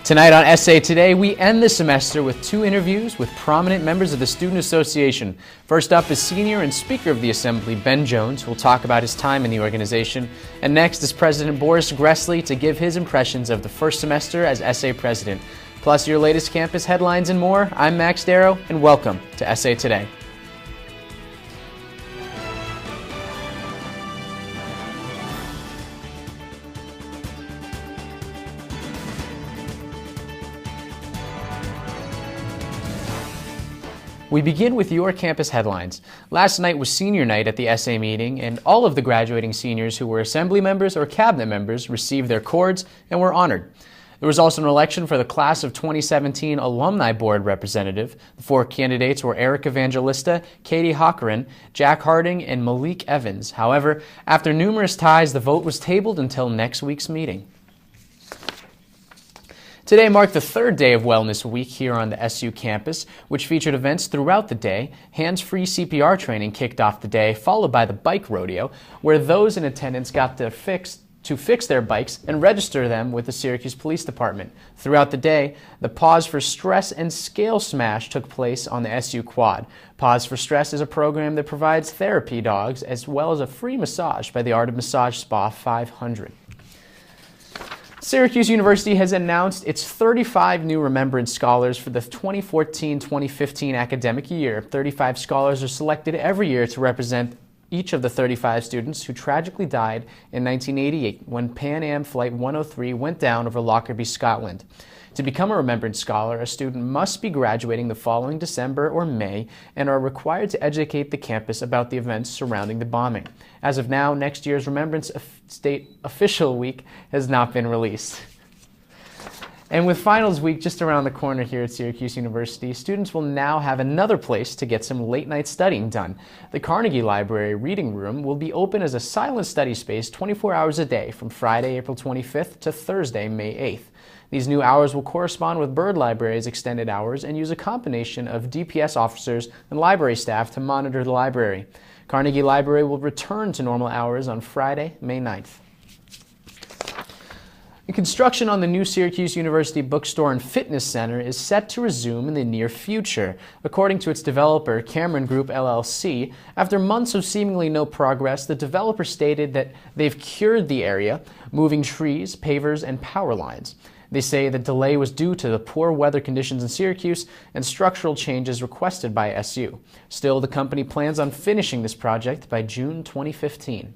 Tonight on Essay Today, we end the semester with 2 interviews with prominent members of the Student Association. First up is Senior and Speaker of the Assembly, Ben Jones, who will talk about his time in the organization. And next is President Boris Gressley to give his impressions of the first semester as Essay President. Plus your latest campus headlines and more. I'm Max Darrow, and welcome to Essay Today. We begin with your campus headlines. Last night was senior night at the SA meeting, and all of the graduating seniors who were assembly members or cabinet members received their cords and were honored. There was also an election for the class of 2017 Alumni Board representative. The 4 candidates were Eric Evangelista, Katie Hockerin, Jack Harding, and Malik Evans. However, after numerous ties, the vote was tabled until next week's meeting. Today marked the 3rd day of Wellness Week here on the SU campus, which featured events throughout the day. Hands-free CPR training kicked off the day, followed by the bike rodeo, where those in attendance got to fix their bikes and register them with the Syracuse Police Department. Throughout the day, the Pause for Stress and Scale Smash took place on the SU Quad. Pause for Stress is a program that provides therapy dogs as well as a free massage by the Art of Massage Spa 500. Syracuse University has announced its 35 new Remembrance Scholars for the 2014-2015 academic year. 35 scholars are selected every year to represent each of the 35 students who tragically died in 1988 when Pan Am Flight 103 went down over Lockerbie, Scotland. To become a Remembrance Scholar, a student must be graduating the following December or May and are required to educate the campus about the events surrounding the bombing. As of now, next year's Remembrance State Official Week has not been released. And with Finals Week just around the corner here at Syracuse University, students will now have another place to get some late-night studying done. The Carnegie Library Reading Room will be open as a silent study space 24 hours a day from Friday, April 25th to Thursday, May 8th. These new hours will correspond with Byrd Library's extended hours and use a combination of DPS officers and library staff to monitor the library. Carnegie Library will return to normal hours on Friday, May 9th. Construction on the new Syracuse University Bookstore and Fitness Center is set to resume in the near future. According to its developer, Cameron Group LLC, after months of seemingly no progress, the developer stated that they've cured the area, moving trees, pavers, and power lines. They say the delay was due to the poor weather conditions in Syracuse and structural changes requested by SU. Still, the company plans on finishing this project by June 2015.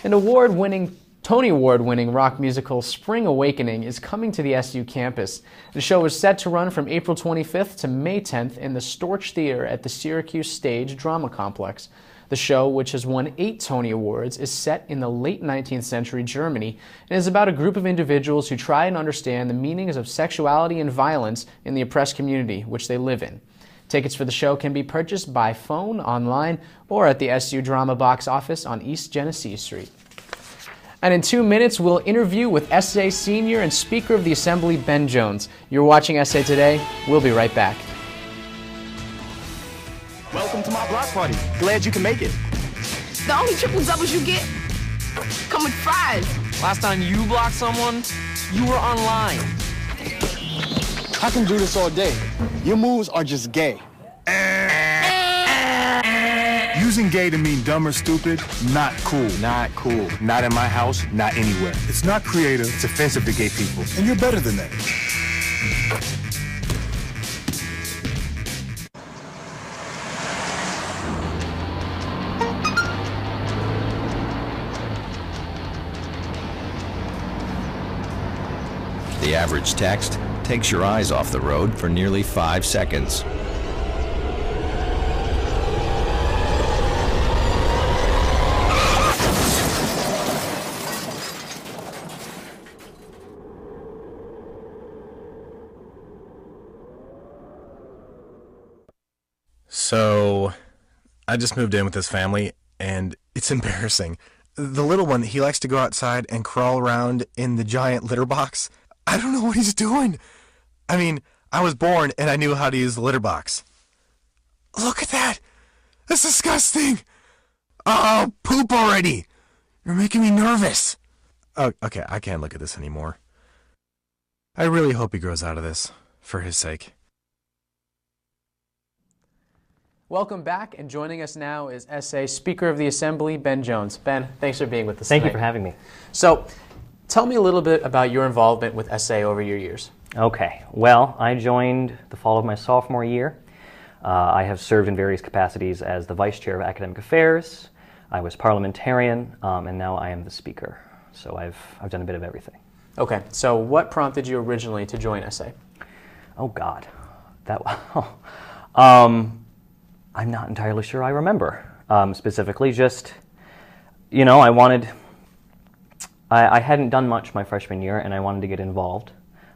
An Tony Award-winning rock musical Spring Awakening is coming to the SU campus. The show is set to run from April 25th to May 10th in the Storch Theater at the Syracuse Stage Drama Complex. The show, which has won 8 Tony Awards, is set in the late 19th century Germany and is about a group of individuals who try and understand the meanings of sexuality and violence in the oppressed community which they live in. Tickets for the show can be purchased by phone, online, or at the SU Drama Box office on East Genesee Street. And in 2 minutes, we'll interview with SA Senior and Speaker of the Assembly, Ben Jones. You're watching Essay Today. We'll be right back. Welcome to my block party. Glad you can make it. The only triple doubles you get come with fries. Last time you blocked someone, you were online. I can do this all day. Your moves are just gay. Using gay to mean dumb or stupid, not cool. Not cool. Not in my house, not anywhere. It's not creative. It's offensive to gay people. And you're better than that. The average text takes your eyes off the road for nearly 5 seconds. So, I just moved in with this family, and it's embarrassing. The little one, he likes to go outside and crawl around in the giant litter box. I don't know what he's doing. I mean, I was born and I knew how to use the litter box. Look at that! That's disgusting! Oh, poop already! You're making me nervous. Oh, okay, I can't look at this anymore. I really hope he grows out of this, for his sake. Welcome back, and joining us now is SA Speaker of the Assembly, Ben Jones. Ben, thanks for being with us Thank tonight. you for having me. So, tell me a little bit about your involvement with SA over your years. Okay, well, I joined the fall of my sophomore year. I have served in various capacities as the Vice Chair of Academic Affairs, I was parliamentarian, and now I am the Speaker. So I've done a bit of everything. Okay, so what prompted you originally to join SA? Oh God, that I'm not entirely sure I remember. Specifically, just, you know, I hadn't done much my freshman year, and I wanted to get involved,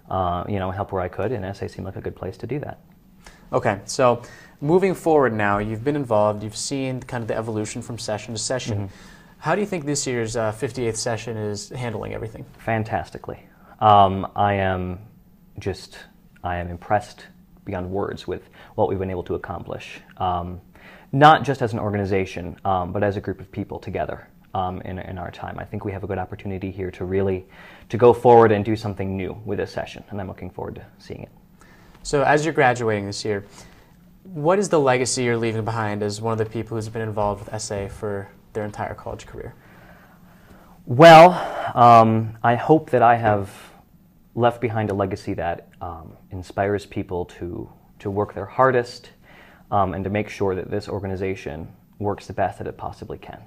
you know, help where I could, and SA seemed like a good place to do that. Okay, so moving forward now, you've been involved, you've seen kind of the evolution from session to session. Mm-hmm. How do you think this year's 58th session is handling everything? Fantastically. I am impressed beyond words with what we've been able to accomplish. Not just as an organization, but as a group of people together in our time. I think we have a good opportunity here to go forward and do something new with this session, and I'm looking forward to seeing it. So as you're graduating this year, what is the legacy you're leaving behind as one of the people who's been involved with SA for their entire college career? Well, I hope that I have left behind a legacy that inspires people to work their hardest and to make sure that this organization works the best that it possibly can.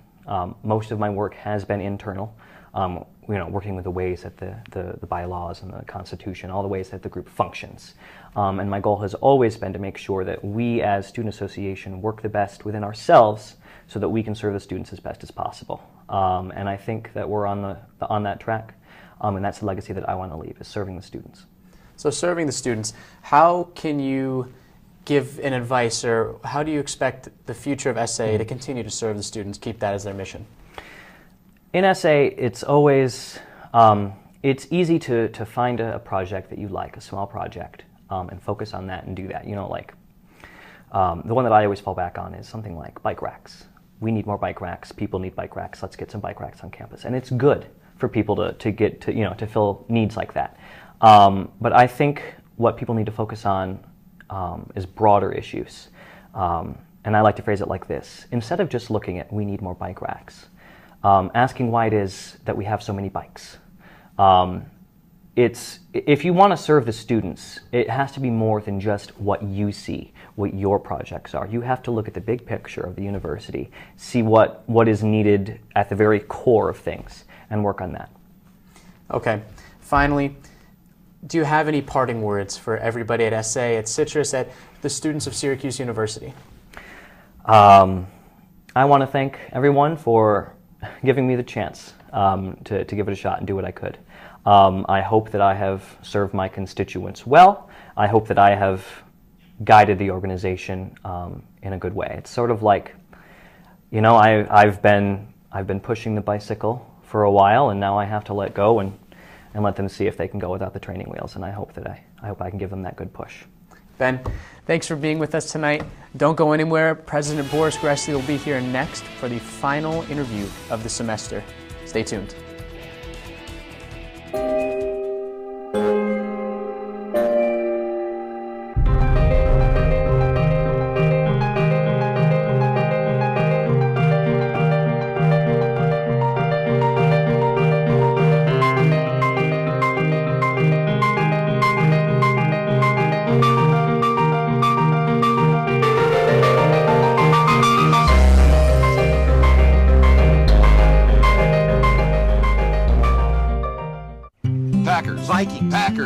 Most of my work has been internal, you know, working with the ways that the bylaws and the Constitution, all the ways that the group functions. And my goal has always been to make sure that we as Student Association work the best within ourselves so that we can serve the students as best as possible. And I think that we're on that track, and that's the legacy that I want to leave, is serving the students. So serving the students, how can you give an advice, or how do you expect the future of SA to continue to serve the students, keep that as their mission? In SA, it's always, it's easy to find a project that you like, a small project, and focus on that and do that. You know, like, the one that I always fall back on is something like bike racks. We need more bike racks, people need bike racks, let's get some bike racks on campus. And it's good for people to fill needs like that. But I think what people need to focus on is broader issues. And I like to phrase it like this. Instead of just looking at we need more bike racks, asking why it is that we have so many bikes. If you want to serve the students, it has to be more than just what you see, what your projects are. You have to look at the big picture of the university, see what is needed at the very core of things, and work on that. Okay. Finally, do you have any parting words for everybody at SA, at Citrus, at the students of Syracuse University? I want to thank everyone for giving me the chance to give it a shot and do what I could. I hope that I have served my constituents well. I hope that I have guided the organization in a good way. It's sort of like, you know, I've been pushing the bicycle for a while, and now I have to let go and let them see if they can go without the training wheels. And I hope I can give them that good push. Ben, thanks for being with us tonight. Don't go anywhere. President Boris Gressly will be here next for the final interview of the semester. Stay tuned.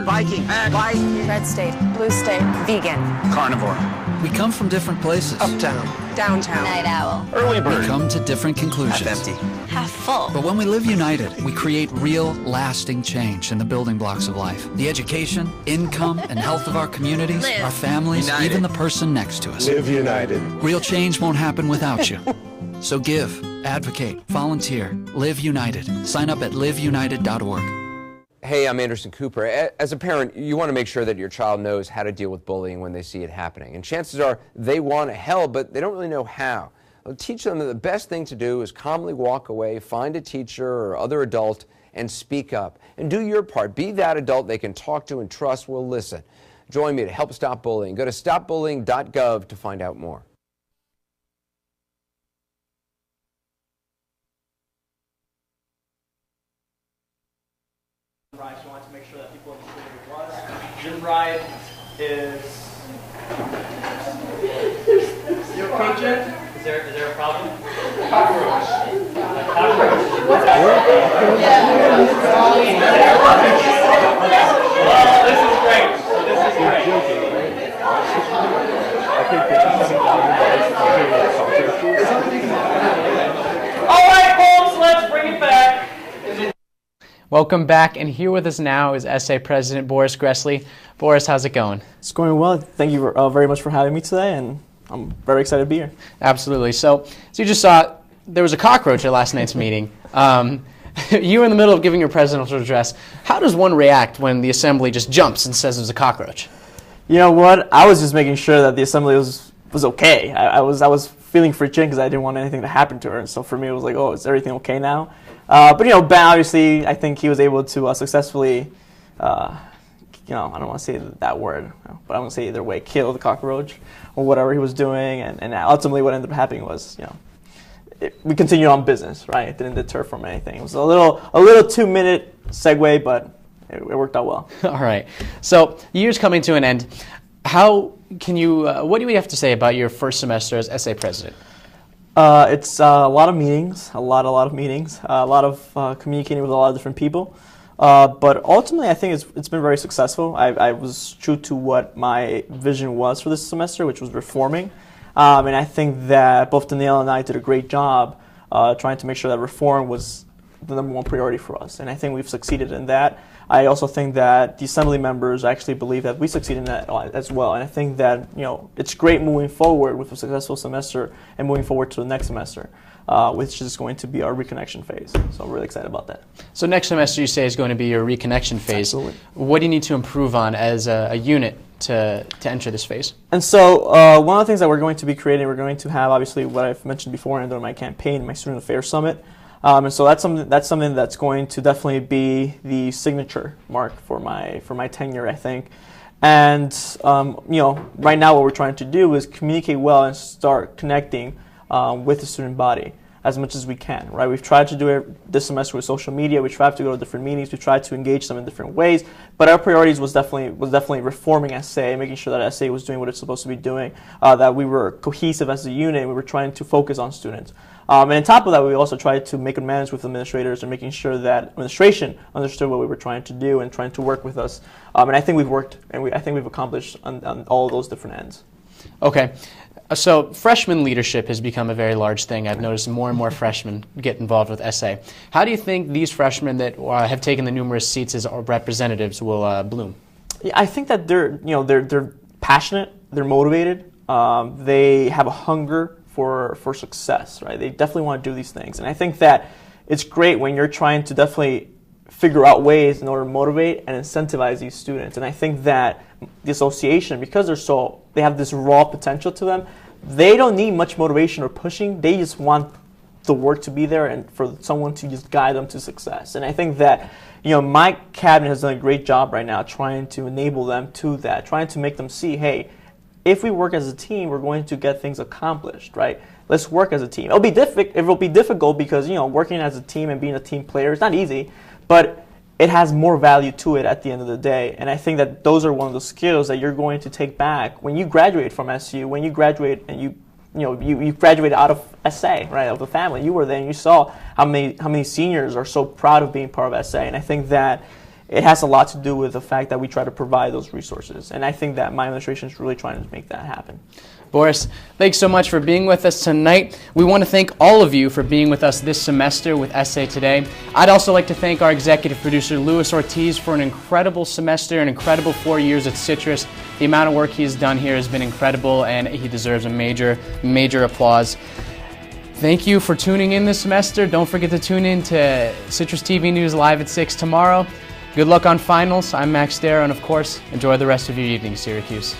Viking, white, red state, blue state, vegan, Carnivore. We come from different places. uptown, downtown, Night owl. Early bird. We come to different conclusions. Half empty. Half full. But when we live united, we create real, lasting change in the building blocks of life. The education, income, and health of our communities, Live. our families, United. even the person next to us. Live united. Real change won't happen without you. So give, advocate, volunteer, live united. Sign up at liveunited.org. Hey, I'm Anderson Cooper. As a parent, you want to make sure that your child knows how to deal with bullying when they see it happening. And chances are they want to help, but they don't really know how. Teach them that the best thing to do is calmly walk away, find a teacher or other adult, and speak up. And do your part. Be that adult they can talk to and trust will listen. Join me to help stop bullying. Go to stopbullying.gov to find out more. She wanted to make sure that people understood what it was. Gym ride is... You okay, Jen? Is there a problem? Cockroach. Cockroach. What's that? Well, this is great. This is great. All right, folks, let's bring it back. Welcome back, and here with us now is SA President Boris Gressley. Boris, how's it going? It's going well. Thank you very much for having me today, and I'm very excited to be here. Absolutely. So you just saw there was a cockroach at last night's meeting. You were in the middle of giving your presidential address. How does one react when the assembly just jumps and says there's a cockroach? You know what? I was just making sure that the assembly was okay. I was feeling for Jen because I didn't want anything to happen to her. And so for me, it was like, oh, is everything okay now? But you know, Ben, obviously, I think he was able to successfully, I don't want to say that word, but I'm going to say either way, kill the cockroach or whatever he was doing. And ultimately what ended up happening was, we continued on business, right? It didn't deter from anything. It was a little 2-minute segue, but it worked out well. All right. So the year's coming to an end. How can you, what do you have to say about your first semester as SA president? It's a lot of meetings, a lot of meetings, a lot of communicating with a lot of different people. But ultimately, I think it's been very successful. I was true to what my vision was for this semester, which was reforming. And I think that both Danielle and I did a great job trying to make sure that reform was the #1 priority for us. And I think we've succeeded in that. I also think that the assembly members actually believe that we succeeded in that as well. And I think that it's great moving forward with a successful semester and moving forward to the next semester, which is going to be our reconnection phase. So I'm really excited about that. So next semester you say is going to be your reconnection phase. Absolutely. What do you need to improve on as a unit to enter this phase? And so one of the things that we're going to be creating, we're going to have obviously what I've mentioned before in my campaign, my Student Affairs Summit. And so that's something that's going to definitely be the signature mark for my tenure, I think. And right now what we're trying to do is communicate well and start connecting with the student body as much as we can, right? We've tried to do it this semester with social media. We tried to go to different meetings. We tried to engage them in different ways. But our priorities was definitely reforming SA, making sure that SA was doing what it's supposed to be doing, that we were cohesive as a unit. We were trying to focus on students. And on top of that, we also tried to make amends with administrators and making sure that administration understood what we were trying to do and trying to work with us. And I think we've worked, and I think we've accomplished on all of those different ends. Okay. So freshman leadership has become a very large thing. I've noticed more and more freshmen get involved with SA. How do you think these freshmen that have taken the numerous seats as representatives will bloom? Yeah, I think that they're passionate, they're motivated, they have a hunger for success, right? They definitely want to do these things. And I think that it's great when you're trying to definitely figure out ways in order to motivate and incentivize these students. And I think that the association, because they have this raw potential to them, they don't need much motivation or pushing. They just want the work to be there and for someone to just guide them to success. And I think that my cabinet has done a great job right now trying to enable them to that, trying to make them see, hey, if we work as a team, we're going to get things accomplished, right? Let's work as a team. It'll be difficult because working as a team and being a team player is not easy, but it has more value to it at the end of the day. And I think that those are one of the skills that you're going to take back when you graduate from SU, when you graduate and you graduated out of SA, right, of the family. You were there and you saw how many seniors are so proud of being part of SA. And I think that it has a lot to do with the fact that we try to provide those resources. And I think that my administration is really trying to make that happen. Boris, thanks so much for being with us tonight. We want to thank all of you for being with us this semester with SA Today. I'd also like to thank our executive producer, Luis Ortiz, for an incredible semester, an incredible 4 years at Citrus. The amount of work he's done here has been incredible, and he deserves a major, major applause. Thank you for tuning in this semester. Don't forget to tune in to Citrus TV News Live at 6 tomorrow. Good luck on finals. I'm Max Darrow, and of course, enjoy the rest of your evening, Syracuse.